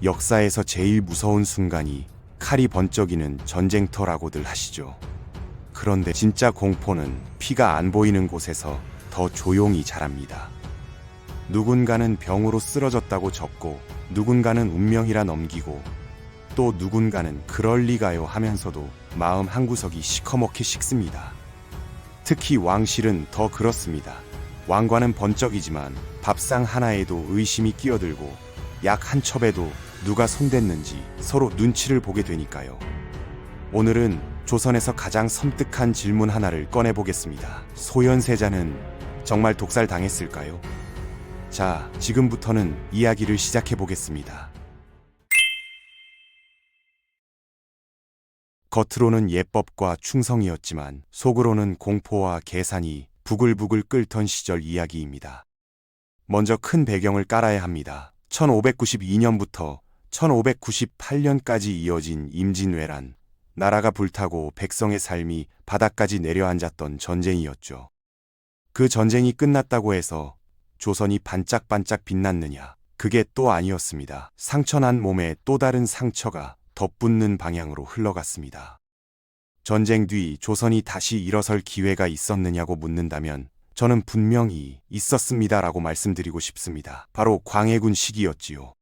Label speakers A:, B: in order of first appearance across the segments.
A: 역사에서 제일 무서운 순간이 칼이 번쩍이는 전쟁터라고들 하시죠. 그런데 진짜 공포는 피가 안 보이는 곳에서 더 조용히 자랍니다. 누군가는 병으로 쓰러졌다고 적고, 누군가는 운명이라 넘기고, 또 누군가는 그럴 리가요 하면서도 마음 한구석이 시커멓게 식습니다. 특히 왕실은 더 그렇습니다. 왕관은 번쩍이지만 밥상 하나에도 의심이 끼어들고, 약 한 첩에도 누가 손댔는지 서로 눈치를 보게 되니까요. 오늘은 조선에서 가장 섬뜩한 질문 하나를 꺼내보겠습니다. 소현세자는 정말 독살당했을까요? 자, 지금부터는 이야기를 시작해보겠습니다. 겉으로는 예법과 충성이었지만 속으로는 공포와 계산이 부글부글 끓던 시절 이야기입니다. 먼저 큰 배경을 깔아야 합니다. 1592년부터 1598년까지 이어진 임진왜란, 나라가 불타고 백성의 삶이 바닥까지 내려앉았던 전쟁이었죠. 그 전쟁이 끝났다고 해서 조선이 반짝반짝 빛났느냐? 그게 또 아니었습니다. 상처난 몸에 또 다른 상처가 덧붙는 방향으로 흘러갔습니다. 전쟁 뒤 조선이 다시 일어설 기회가 있었느냐고 묻는다면 저는 분명히 있었습니다라고 말씀드리고 싶습니다. 바로 광해군 시기였지요.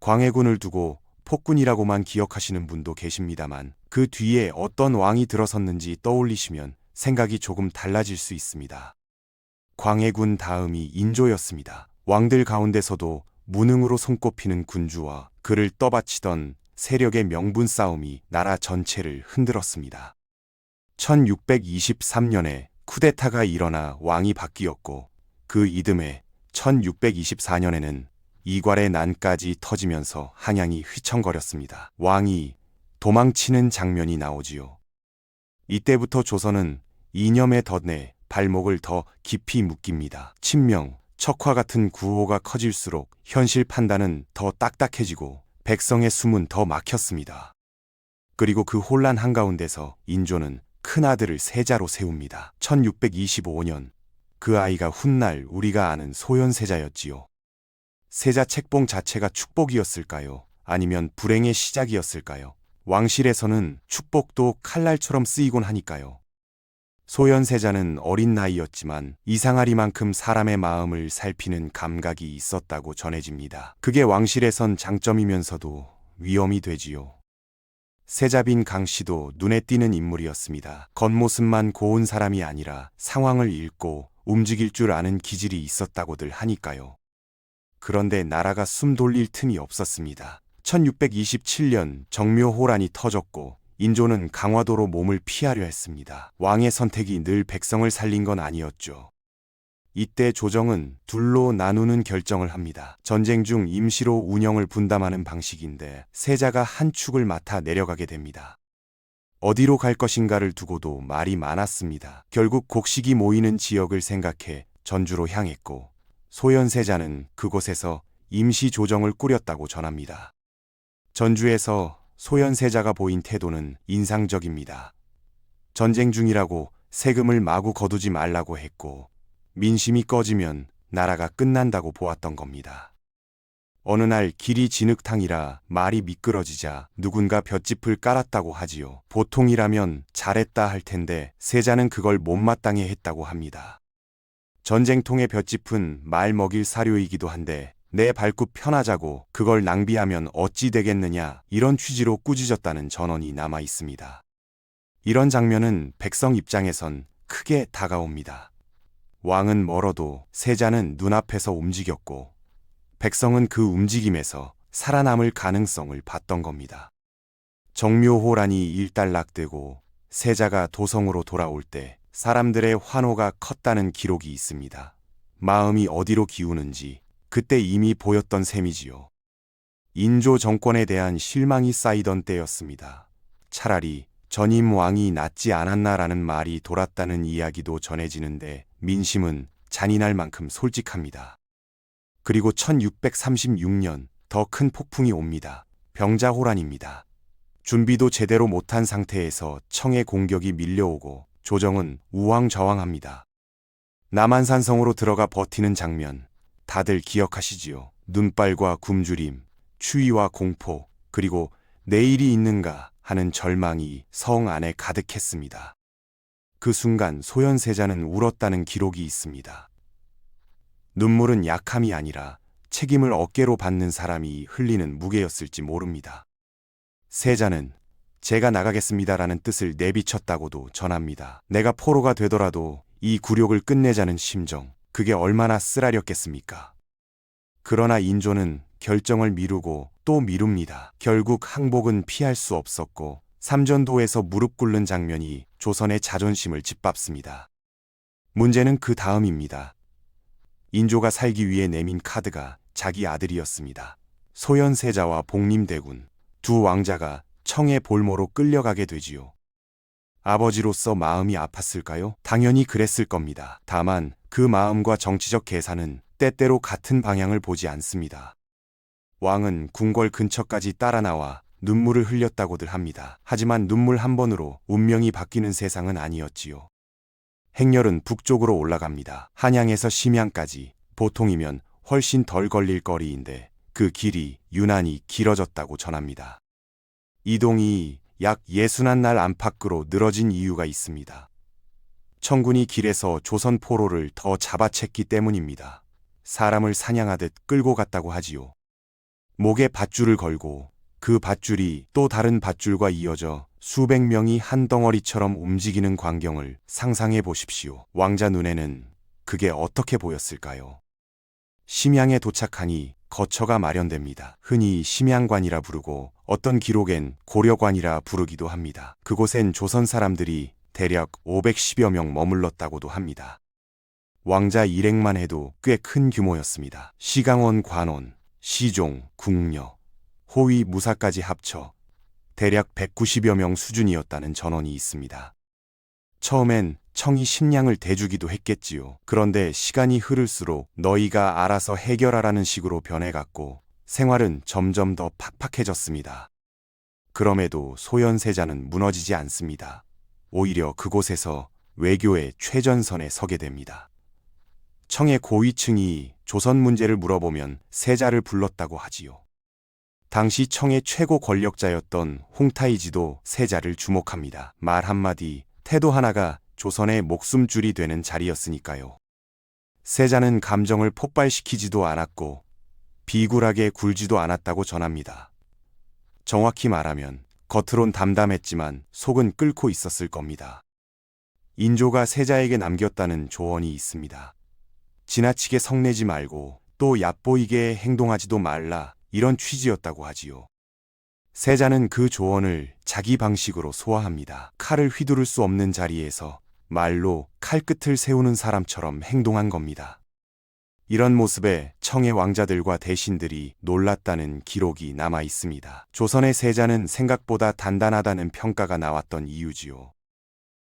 A: 광해군을 두고 폭군이라고만 기억하시는 분도 계십니다만 그 뒤에 어떤 왕이 들어섰는지 떠올리시면 생각이 조금 달라질 수 있습니다. 광해군 다음이 인조였습니다. 왕들 가운데서도 무능으로 손꼽히는 군주와 그를 떠받치던 세력의 명분 싸움이 나라 전체를 흔들었습니다. 1623년에 쿠데타가 일어나 왕이 바뀌었고 그 이듬해 1624년에는 이괄의 난까지 터지면서 한양이 휘청거렸습니다. 왕이 도망치는 장면이 나오지요. 이때부터 조선은 이념의 덫에 발목을 더 깊이 묶입니다. 친명, 척화 같은 구호가 커질수록 현실 판단은 더 딱딱해지고 백성의 숨은 더 막혔습니다. 그리고 그 혼란 한가운데서 인조는 큰아들을 세자로 세웁니다. 1625년 그 아이가 훗날 우리가 아는 소현세자였지요. 세자 책봉 자체가 축복이었을까요? 아니면 불행의 시작이었을까요? 왕실에서는 축복도 칼날처럼 쓰이곤 하니까요. 소현세자는 어린 나이였지만 이상하리만큼 사람의 마음을 살피는 감각이 있었다고 전해집니다. 그게 왕실에선 장점이면서도 위험이 되지요. 세자빈 강씨도 눈에 띄는 인물이었습니다. 겉모습만 고운 사람이 아니라 상황을 읽고 움직일 줄 아는 기질이 있었다고들 하니까요. 그런데 나라가 숨 돌릴 틈이 없었습니다. 1627년 정묘호란이 터졌고 인조는 강화도로 몸을 피하려 했습니다. 왕의 선택이 늘 백성을 살린 건 아니었죠. 이때 조정은 둘로 나누는 결정을 합니다. 전쟁 중 임시로 운영을 분담하는 방식인데 세자가 한 축을 맡아 내려가게 됩니다. 어디로 갈 것인가를 두고도 말이 많았습니다. 결국 곡식이 모이는 지역을 생각해 전주로 향했고 소현세자는 그곳에서 임시 조정을 꾸렸다고 전합니다. 전주에서 소현세자가 보인 태도는 인상적입니다. 전쟁 중이라고 세금을 마구 거두지 말라고 했고 민심이 꺼지면 나라가 끝난다고 보았던 겁니다. 어느 날 길이 진흙탕이라 말이 미끄러지자 누군가 볏짚을 깔았다고 하지요. 보통이라면 잘했다 할 텐데 세자는 그걸 못마땅해 했다고 합니다. 전쟁통의 볏짚은 말 먹일 사료이기도 한데 내 밟고 편하자고 그걸 낭비하면 어찌 되겠느냐 이런 취지로 꾸짖었다는 전언이 남아 있습니다. 이런 장면은 백성 입장에선 크게 다가옵니다. 왕은 멀어도 세자는 눈앞에서 움직였고 백성은 그 움직임에서 살아남을 가능성을 봤던 겁니다. 정묘호란이 일단락되고 세자가 도성으로 돌아올 때 사람들의 환호가 컸다는 기록이 있습니다. 마음이 어디로 기우는지 그때 이미 보였던 셈이지요. 인조 정권에 대한 실망이 쌓이던 때였습니다. 차라리 전임 왕이 낫지 않았나라는 말이 돌았다는 이야기도 전해지는데 민심은 잔인할 만큼 솔직합니다. 그리고 1636년 더 큰 폭풍이 옵니다. 병자호란입니다. 준비도 제대로 못한 상태에서 청의 공격이 밀려오고 조정은 우왕좌왕합니다. 남한산성으로 들어가 버티는 장면 다들 기억하시지요? 눈발과 굶주림, 추위와 공포, 그리고 내일이 있는가 하는 절망이 성 안에 가득했습니다. 그 순간 소현세자는 울었다는 기록이 있습니다. 눈물은 약함이 아니라 책임을 어깨로 받는 사람이 흘리는 무게였을지 모릅니다. 세자는 제가 나가겠습니다라는 뜻을 내비쳤다고도 전합니다. 내가 포로가 되더라도 이 굴욕을 끝내자는 심정, 그게 얼마나 쓰라렸겠습니까? 그러나 인조는 결정을 미루고 또 미룹니다. 결국 항복은 피할 수 없었고 삼전도에서 무릎 꿇는 장면이 조선의 자존심을 짓밟습니다. 문제는 그 다음입니다. 인조가 살기 위해 내민 카드가 자기 아들이었습니다. 소현세자와 복림대군 두 왕자가 청의 볼모로 끌려가게 되지요. 아버지로서 마음이 아팠을까요? 당연히 그랬을 겁니다. 다만 그 마음과 정치적 계산은 때때로 같은 방향을 보지 않습니다. 왕은 궁궐 근처까지 따라 나와 눈물을 흘렸다고들 합니다. 하지만 눈물 한 번으로 운명이 바뀌는 세상은 아니었지요. 행렬은 북쪽으로 올라갑니다. 한양에서 심양까지 보통이면 훨씬 덜 걸릴 거리인데 그 길이 유난히 길어졌다고 전합니다. 이동이 약 61날 안팎으로 늘어진 이유가 있습니다. 청군이 길에서 조선 포로를 더 잡아챘기 때문입니다. 사람을 사냥하듯 끌고 갔다고 하지요. 목에 밧줄을 걸고 그 밧줄이 또 다른 밧줄과 이어져 수백 명이 한 덩어리처럼 움직이는 광경을 상상해 보십시오. 왕자 눈에는 그게 어떻게 보였을까요? 심양에 도착하니 거처가 마련됩니다. 흔히 심양관이라 부르고 어떤 기록엔 고려관이라 부르기도 합니다. 그곳엔 조선 사람들이 대략 510여 명 머물렀다고도 합니다. 왕자 일행만 해도 꽤 큰 규모였습니다. 시강원, 관원, 시종, 궁녀, 호위, 무사까지 합쳐 대략 190여 명 수준이었다는 전언이 있습니다. 처음엔 청이 식량을 대주기도 했겠지요. 그런데 시간이 흐를수록 너희가 알아서 해결하라는 식으로 변해갔고 생활은 점점 더 팍팍해졌습니다. 그럼에도 소현세자는 무너지지 않습니다. 오히려 그곳에서 외교의 최전선에 서게 됩니다. 청의 고위층이 조선 문제를 물어보면 세자를 불렀다고 하지요. 당시 청의 최고 권력자였던 홍타이지도 세자를 주목합니다. 말 한마디, 태도 하나가 조선의 목숨줄이 되는 자리였으니까요. 세자는 감정을 폭발시키지도 않았고 비굴하게 굴지도 않았다고 전합니다. 정확히 말하면 겉으론 담담했지만 속은 끓고 있었을 겁니다. 인조가 세자에게 남겼다는 조언이 있습니다. 지나치게 성내지 말고 또 얕보이게 행동하지도 말라, 이런 취지였다고 하지요. 세자는 그 조언을 자기 방식으로 소화합니다. 칼을 휘두를 수 없는 자리에서 말로 칼끝을 세우는 사람처럼 행동한 겁니다. 이런 모습에 청의 왕자들과 대신들이 놀랐다는 기록이 남아 있습니다. 조선의 세자는 생각보다 단단하다는 평가가 나왔던 이유지요.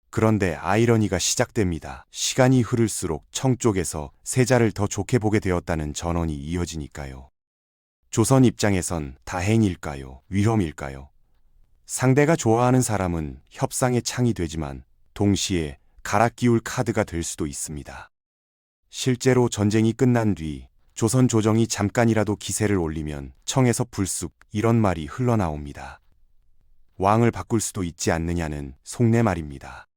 A: 그런데 아이러니가 시작됩니다. 시간이 흐를수록 청 쪽에서 세자를 더 좋게 보게 되었다는 전언이 이어지니까요. 조선 입장에선 다행일까요? 위험일까요? 상대가 좋아하는 사람은 협상의 창이 되지만 동시에 갈아끼울 카드가 될 수도 있습니다. 실제로 전쟁이 끝난 뒤 조선 조정이 잠깐이라도 기세를 올리면 청에서 불쑥 이런 말이 흘러나옵니다. 왕을 바꿀 수도 있지 않느냐는 속내 말입니다.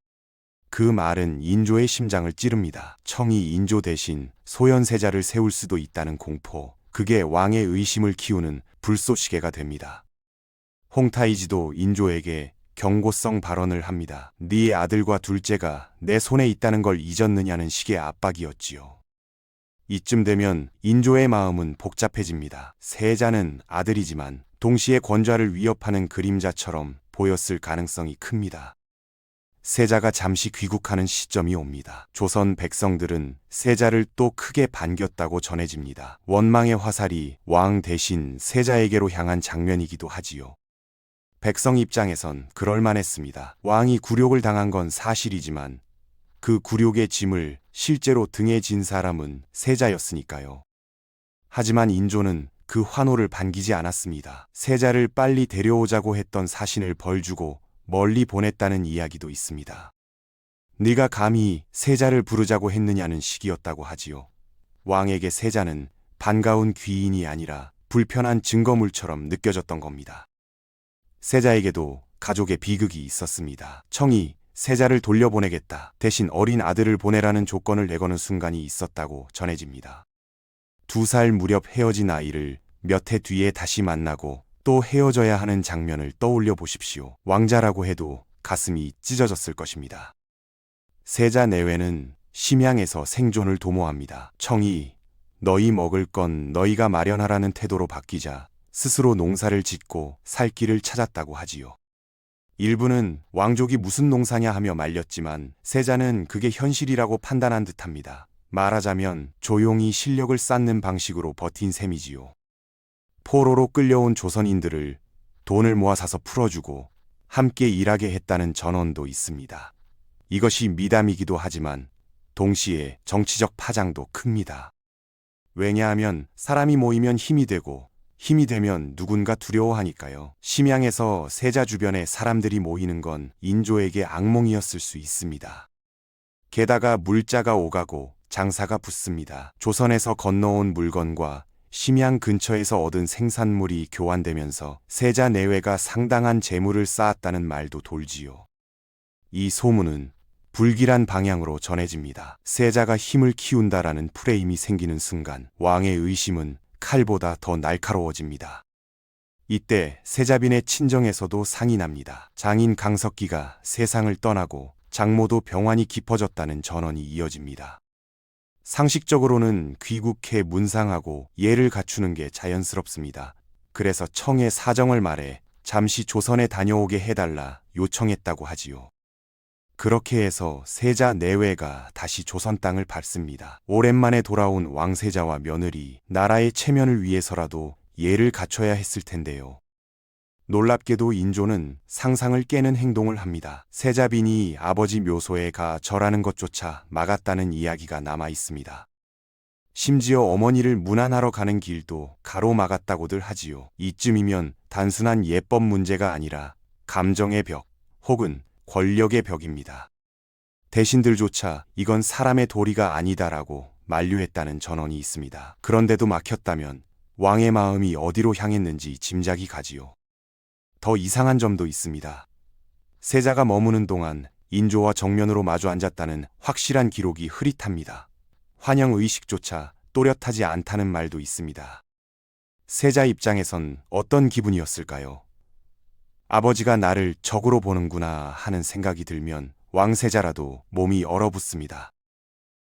A: 그 말은 인조의 심장을 찌릅니다. 청이 인조 대신 소현세자를 세울 수도 있다는 공포, 그게 왕의 의심을 키우는 불쏘시개가 됩니다. 홍타이지도 인조에게 경고성 발언을 합니다. 네 아들과 둘째가 내 손에 있다는 걸 잊었느냐는 식의 압박이었지요. 이쯤 되면 인조의 마음은 복잡해집니다. 세자는 아들이지만 동시에 권좌를 위협하는 그림자처럼 보였을 가능성이 큽니다. 세자가 잠시 귀국하는 시점이 옵니다. 조선 백성들은 세자를 또 크게 반겼다고 전해집니다. 원망의 화살이 왕 대신 세자에게로 향한 장면이기도 하지요. 백성 입장에선 그럴만했습니다. 왕이 굴욕을 당한 건 사실이지만 그 굴욕의 짐을 실제로 등에 진 사람은 세자였으니까요. 하지만 인조는 그 환호를 반기지 않았습니다. 세자를 빨리 데려오자고 했던 사신을 벌주고 멀리 보냈다는 이야기도 있습니다. 네가 감히 세자를 부르자고 했느냐는 식이었다고 하지요. 왕에게 세자는 반가운 귀인이 아니라 불편한 증거물처럼 느껴졌던 겁니다. 세자에게도 가족의 비극이 있었습니다. 청이 세자를 돌려보내겠다, 대신 어린 아들을 보내라는 조건을 내거는 순간이 있었다고 전해집니다. 2살 무렵 헤어진 아이를 몇 해 뒤에 다시 만나고 또 헤어져야 하는 장면을 떠올려 보십시오. 왕자라고 해도 가슴이 찢어졌을 것입니다. 세자 내외는 심양에서 생존을 도모합니다. 청이 너희 먹을 건 너희가 마련하라는 태도로 바뀌자 스스로 농사를 짓고 살 길을 찾았다고 하지요. 일부는 왕족이 무슨 농사냐 하며 말렸지만 세자는 그게 현실이라고 판단한 듯합니다. 말하자면 조용히 실력을 쌓는 방식으로 버틴 셈이지요. 포로로 끌려온 조선인들을 돈을 모아 사서 풀어주고 함께 일하게 했다는 전언도 있습니다. 이것이 미담이기도 하지만 동시에 정치적 파장도 큽니다. 왜냐하면 사람이 모이면 힘이 되고 힘이 되면 누군가 두려워하니까요. 심양에서 세자 주변에 사람들이 모이는 건 인조에게 악몽이었을 수 있습니다. 게다가 물자가 오가고 장사가 붙습니다. 조선에서 건너온 물건과 심양 근처에서 얻은 생산물이 교환되면서 세자 내외가 상당한 재물을 쌓았다는 말도 돌지요. 이 소문은 불길한 방향으로 전해집니다. 세자가 힘을 키운다라는 프레임이 생기는 순간 왕의 의심은 칼보다 더 날카로워집니다. 이때 세자빈의 친정에서도 상이 납니다. 장인 강석기가 세상을 떠나고 장모도 병환이 깊어졌다는 전언이 이어집니다. 상식적으로는 귀국해 문상하고 예를 갖추는 게 자연스럽습니다. 그래서 청의 사정을 말해 잠시 조선에 다녀오게 해달라 요청했다고 하지요. 그렇게 해서 세자 내외가 다시 조선 땅을 밟습니다. 오랜만에 돌아온 왕세자와 며느리, 나라의 체면을 위해서라도 예를 갖춰야 했을 텐데요. 놀랍게도 인조는 상상을 깨는 행동을 합니다. 세자빈이 아버지 묘소에 가 절하는 것조차 막았다는 이야기가 남아 있습니다. 심지어 어머니를 문안하러 가는 길도 가로막았다고들 하지요. 이쯤이면 단순한 예법 문제가 아니라 감정의 벽 혹은 권력의 벽입니다. 대신들조차 이건 사람의 도리가 아니다라고 만류했다는 전언이 있습니다. 그런데도 막혔다면 왕의 마음이 어디로 향했는지 짐작이 가지요. 더 이상한 점도 있습니다. 세자가 머무는 동안 인조와 정면으로 마주 앉았다는 확실한 기록이 흐릿합니다. 환영 의식조차 또렷하지 않다는 말도 있습니다. 세자 입장에선 어떤 기분이었을까요? 아버지가 나를 적으로 보는구나 하는 생각이 들면 왕세자라도 몸이 얼어붙습니다.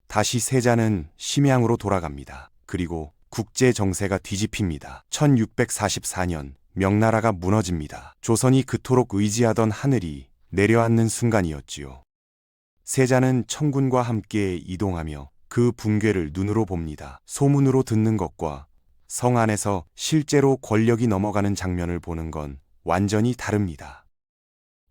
A: 다시 세자는 심양으로 돌아갑니다. 그리고 국제 정세가 뒤집힙니다. 1644년 명나라가 무너집니다. 조선이 그토록 의지하던 하늘이 내려앉는 순간이었지요. 세자는 청군과 함께 이동하며 그 붕괴를 눈으로 봅니다. 소문으로 듣는 것과 성 안에서 실제로 권력이 넘어가는 장면을 보는 건 완전히 다릅니다.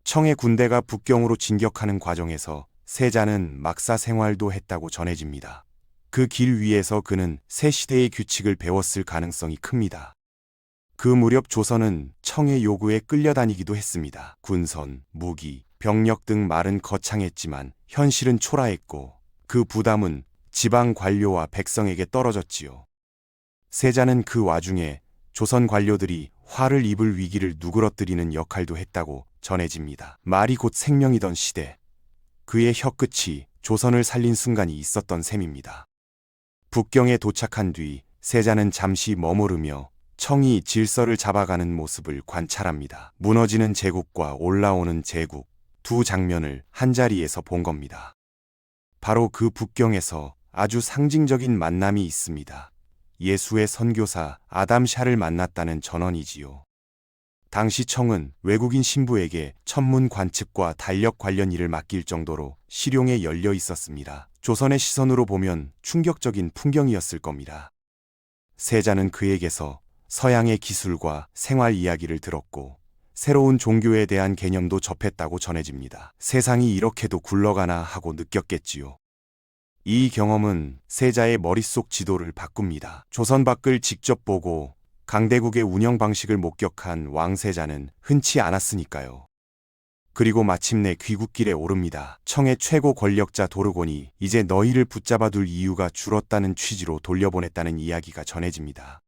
A: 청의 군대가 북경으로 진격하는 과정에서 세자는 막사 생활도 했다고 전해집니다. 그 길 위에서 그는 새 시대의 규칙을 배웠을 가능성이 큽니다. 그 무렵 조선은 청의 요구에 끌려다니기도 했습니다. 군선, 무기, 병력 등 말은 거창했지만 현실은 초라했고 그 부담은 지방 관료와 백성에게 떨어졌지요. 세자는 그 와중에 조선 관료들이 화를 입을 위기를 누그러뜨리는 역할도 했다고 전해집니다. 말이 곧 생명이던 시대, 그의 혀끝이 조선을 살린 순간이 있었던 셈입니다. 북경에 도착한 뒤 세자는 잠시 머무르며 청이 질서를 잡아가는 모습을 관찰합니다. 무너지는 제국과 올라오는 제국, 두 장면을 한자리에서 본 겁니다. 바로 그 북경에서 아주 상징적인 만남이 있습니다. 예수의 선교사 아담 샤를 만났다는 전언이지요. 당시 청은 외국인 신부에게 천문 관측과 달력 관련 일을 맡길 정도로 실용에 열려 있었습니다. 조선의 시선으로 보면 충격적인 풍경이었을 겁니다. 세자는 그에게서 서양의 기술과 생활 이야기를 들었고 새로운 종교에 대한 개념도 접했다고 전해집니다. 세상이 이렇게도 굴러가나 하고 느꼈겠지요. 이 경험은 세자의 머릿속 지도를 바꿉니다. 조선 밖을 직접 보고 강대국의 운영 방식을 목격한 왕세자는 흔치 않았으니까요. 그리고 마침내 귀국길에 오릅니다. 청의 최고 권력자 도르곤이 이제 너희를 붙잡아둘 이유가 줄었다는 취지로 돌려보냈다는 이야기가 전해집니다.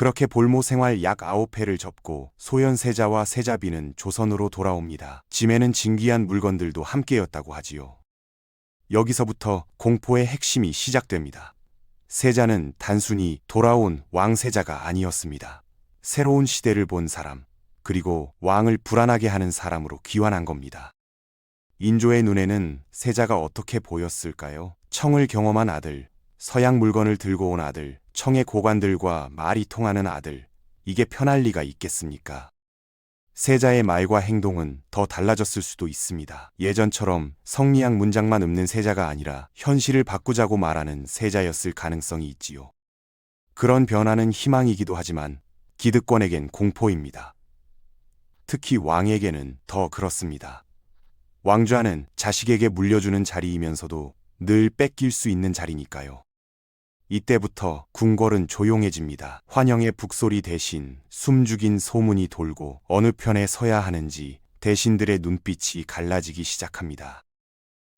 A: 그렇게 볼모 생활 약 9회를 접고 소현세자와 세자비는 조선으로 돌아옵니다. 짐에는 진귀한 물건들도 함께였다고 하지요. 여기서부터 공포의 핵심이 시작됩니다. 세자는 단순히 돌아온 왕세자가 아니었습니다. 새로운 시대를 본 사람, 그리고 왕을 불안하게 하는 사람으로 귀환한 겁니다. 인조의 눈에는 세자가 어떻게 보였을까요? 청을 경험한 아들, 서양 물건을 들고 온 아들, 청의 고관들과 말이 통하는 아들, 이게 편할 리가 있겠습니까? 세자의 말과 행동은 더 달라졌을 수도 있습니다. 예전처럼 성리학 문장만 읊는 세자가 아니라 현실을 바꾸자고 말하는 세자였을 가능성이 있지요. 그런 변화는 희망이기도 하지만 기득권에겐 공포입니다. 특히 왕에게는 더 그렇습니다. 왕좌는 자식에게 물려주는 자리이면서도 늘 뺏길 수 있는 자리니까요. 이때부터 궁궐은 조용해집니다. 환영의 북소리 대신 숨죽인 소문이 돌고 어느 편에 서야 하는지 대신들의 눈빛이 갈라지기 시작합니다.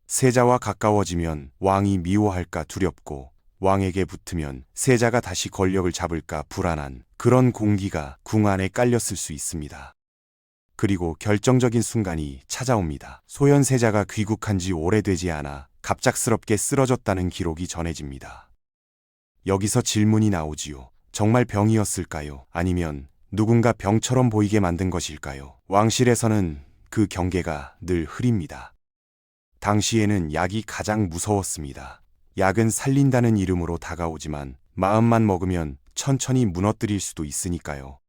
A: 세자와 가까워지면 왕이 미워할까 두렵고 왕에게 붙으면 세자가 다시 권력을 잡을까 불안한 그런 공기가 궁 안에 깔렸을 수 있습니다. 그리고 결정적인 순간이 찾아옵니다. 소현세자가 귀국한 지 오래되지 않아 갑작스럽게 쓰러졌다는 기록이 전해집니다. 여기서 질문이 나오지요. 정말 병이었을까요? 아니면 누군가 병처럼 보이게 만든 것일까요? 왕실에서는 그 경계가 늘 흐립니다. 당시에는 약이 가장 무서웠습니다. 약은 살린다는 이름으로 다가오지만 마음만 먹으면 천천히 무너뜨릴 수도 있으니까요.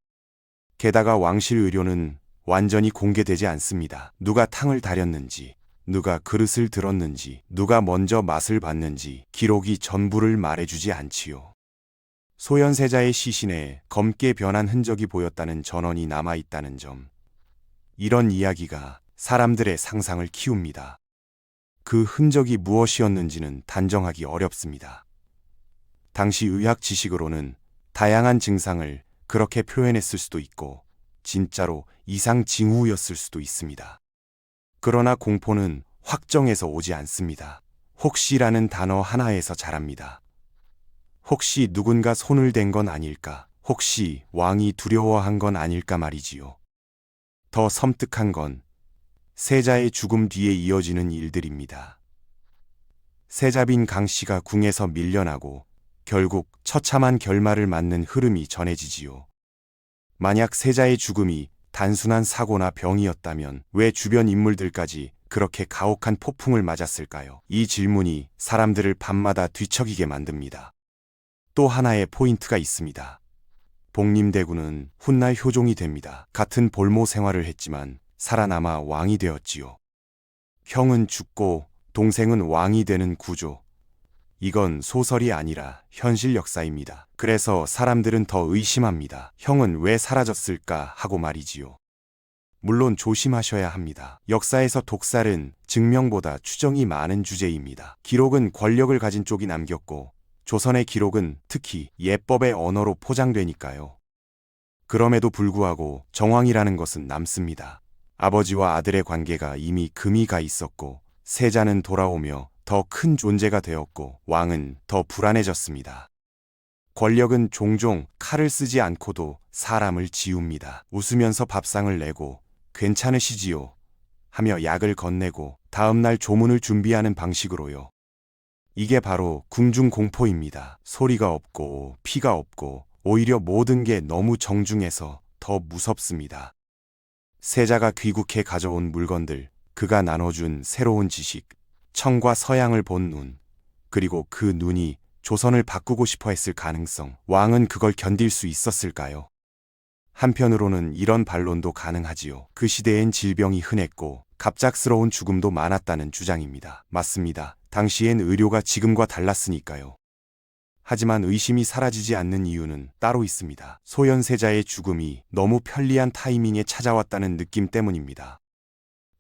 A: 게다가 왕실 의료는 완전히 공개되지 않습니다. 누가 탕을 다렸는지, 누가 그릇을 들었는지, 누가 먼저 맛을 봤는지 기록이 전부를 말해주지 않지요. 소현세자의 시신에 검게 변한 흔적이 보였다는 전언이 남아있다는 점. 이런 이야기가 사람들의 상상을 키웁니다. 그 흔적이 무엇이었는지는 단정하기 어렵습니다. 당시 의학 지식으로는 다양한 증상을 그렇게 표현했을 수도 있고 진짜로 이상 징후였을 수도 있습니다. 그러나 공포는 확정에서 오지 않습니다. 혹시라는 단어 하나에서 자랍니다. 혹시 누군가 손을 댄 건 아닐까? 혹시 왕이 두려워한 건 아닐까 말이지요. 더 섬뜩한 건 세자의 죽음 뒤에 이어지는 일들입니다. 세자빈 강씨가 궁에서 밀려나고 결국 처참한 결말을 맞는 흐름이 전해지지요. 만약 세자의 죽음이 단순한 사고나 병이었다면 왜 주변 인물들까지 그렇게 가혹한 폭풍을 맞았을까요? 이 질문이 사람들을 밤마다 뒤척이게 만듭니다. 또 하나의 포인트가 있습니다. 복림대군은 훗날 효종이 됩니다. 같은 볼모 생활을 했지만 살아남아 왕이 되었지요. 형은 죽고 동생은 왕이 되는 구조. 이건 소설이 아니라 현실 역사입니다. 그래서 사람들은 더 의심합니다. 형은 왜 사라졌을까 하고 말이지요. 물론 조심하셔야 합니다. 역사에서 독살은 증명보다 추정이 많은 주제입니다. 기록은 권력을 가진 쪽이 남겼고 조선의 기록은 특히 예법의 언어로 포장되니까요. 그럼에도 불구하고 정황이라는 것은 남습니다. 아버지와 아들의 관계가 이미 금이 가 있었고 세자는 돌아오며 더 큰 존재가 되었고 왕은 더 불안해졌습니다. 권력은 종종 칼을 쓰지 않고도 사람을 지웁니다. 웃으면서 밥상을 내고 괜찮으시지요? 하며 약을 건네고 다음날 조문을 준비하는 방식으로요. 이게 바로 궁중공포입니다. 소리가 없고 피가 없고 오히려 모든 게 너무 정중해서 더 무섭습니다. 세자가 귀국해 가져온 물건들, 그가 나눠준 새로운 지식, 청과 서양을 본 눈, 그리고 그 눈이 조선을 바꾸고 싶어 했을 가능성, 왕은 그걸 견딜 수 있었을까요? 한편으로는 이런 반론도 가능하지요. 그 시대엔 질병이 흔했고 갑작스러운 죽음도 많았다는 주장입니다. 맞습니다. 당시엔 의료가 지금과 달랐으니까요. 하지만 의심이 사라지지 않는 이유는 따로 있습니다. 소현세자의 죽음이 너무 편리한 타이밍에 찾아왔다는 느낌 때문입니다.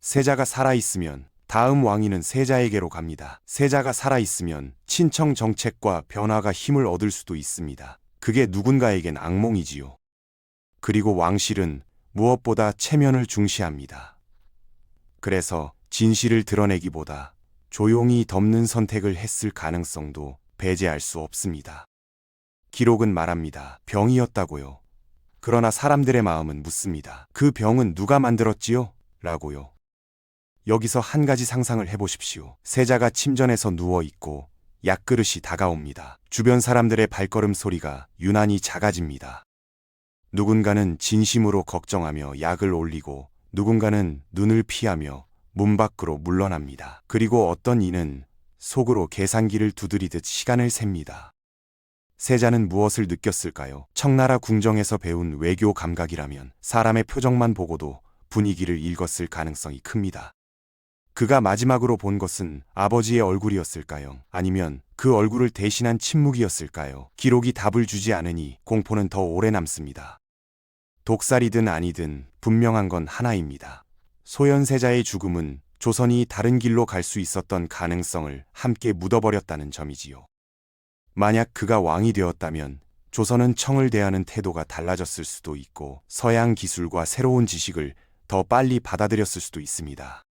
A: 세자가 살아있으면 다음 왕위는 세자에게로 갑니다. 세자가 살아있으면 친청 정책과 변화가 힘을 얻을 수도 있습니다. 그게 누군가에겐 악몽이지요. 그리고 왕실은 무엇보다 체면을 중시합니다. 그래서 진실을 드러내기보다 조용히 덮는 선택을 했을 가능성도 배제할 수 없습니다. 기록은 말합니다. 병이었다고요. 그러나 사람들의 마음은 묻습니다. 그 병은 누가 만들었지요? 라고요. 여기서 한 가지 상상을 해보십시오. 세자가 침전에서 누워있고 약그릇이 다가옵니다. 주변 사람들의 발걸음 소리가 유난히 작아집니다. 누군가는 진심으로 걱정하며 약을 올리고 누군가는 눈을 피하며 문 밖으로 물러납니다. 그리고 어떤 이는 속으로 계산기를 두드리듯 시간을 셉니다. 세자는 무엇을 느꼈을까요? 청나라 궁정에서 배운 외교 감각이라면 사람의 표정만 보고도 분위기를 읽었을 가능성이 큽니다. 그가 마지막으로 본 것은 아버지의 얼굴이었을까요? 아니면 그 얼굴을 대신한 침묵이었을까요? 기록이 답을 주지 않으니 공포는 더 오래 남습니다. 독살이든 아니든 분명한 건 하나입니다. 소현세자의 죽음은 조선이 다른 길로 갈 수 있었던 가능성을 함께 묻어버렸다는 점이지요. 만약 그가 왕이 되었다면 조선은 청을 대하는 태도가 달라졌을 수도 있고 서양 기술과 새로운 지식을 더 빨리 받아들였을 수도 있습니다.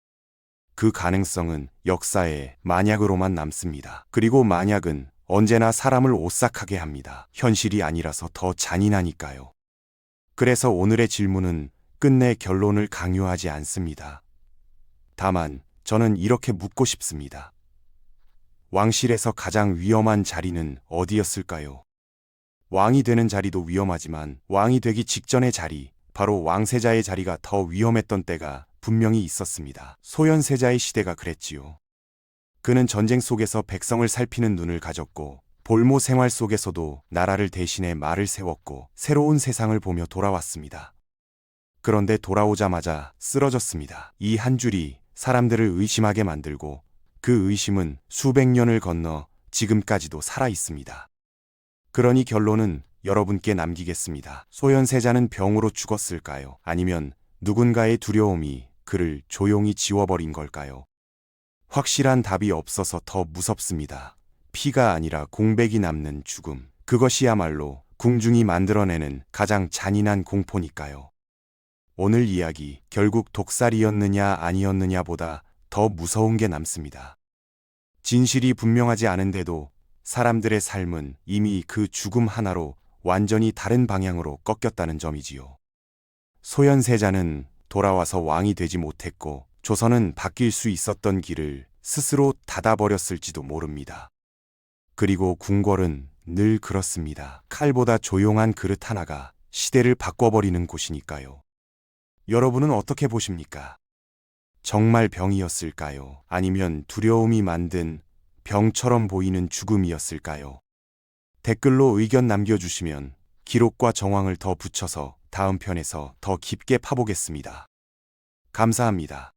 A: 그 가능성은 역사의 만약으로만 남습니다. 그리고 만약은 언제나 사람을 오싹하게 합니다. 현실이 아니라서 더 잔인하니까요. 그래서 오늘의 질문은 끝내 결론을 강요하지 않습니다. 다만 저는 이렇게 묻고 싶습니다. 왕실에서 가장 위험한 자리는 어디였을까요? 왕이 되는 자리도 위험하지만 왕이 되기 직전의 자리, 바로 왕세자의 자리가 더 위험했던 때가 분명히 있었습니다. 소현세자의 시대가 그랬지요. 그는 전쟁 속에서 백성을 살피는 눈을 가졌고 볼모 생활 속에서도 나라를 대신해 말을 세웠고 새로운 세상을 보며 돌아왔습니다. 그런데 돌아오자마자 쓰러졌습니다. 이 한 줄이 사람들을 의심하게 만들고 그 의심은 수백 년을 건너 지금까지도 살아 있습니다. 그러니 결론은 여러분께 남기겠습니다. 소현세자는 병으로 죽었을까요? 아니면 누군가의 두려움이 그를 조용히 지워버린 걸까요? 확실한 답이 없어서 더 무섭습니다. 피가 아니라 공백이 남는 죽음. 그것이야말로 궁중이 만들어내는 가장 잔인한 공포니까요. 오늘 이야기, 결국 독살이었느냐 아니었느냐보다 더 무서운 게 남습니다. 진실이 분명하지 않은데도 사람들의 삶은 이미 그 죽음 하나로 완전히 다른 방향으로 꺾였다는 점이지요. 소현세자는 돌아와서 왕이 되지 못했고 조선은 바뀔 수 있었던 길을 스스로 닫아버렸을지도 모릅니다. 그리고 궁궐은 늘 그렇습니다. 칼보다 조용한 그릇 하나가 시대를 바꿔버리는 곳이니까요. 여러분은 어떻게 보십니까? 정말 병이었을까요? 아니면 두려움이 만든 병처럼 보이는 죽음이었을까요? 댓글로 의견 남겨주시면 기록과 정황을 더 붙여서 다음 편에서 더 깊게 파보겠습니다. 감사합니다.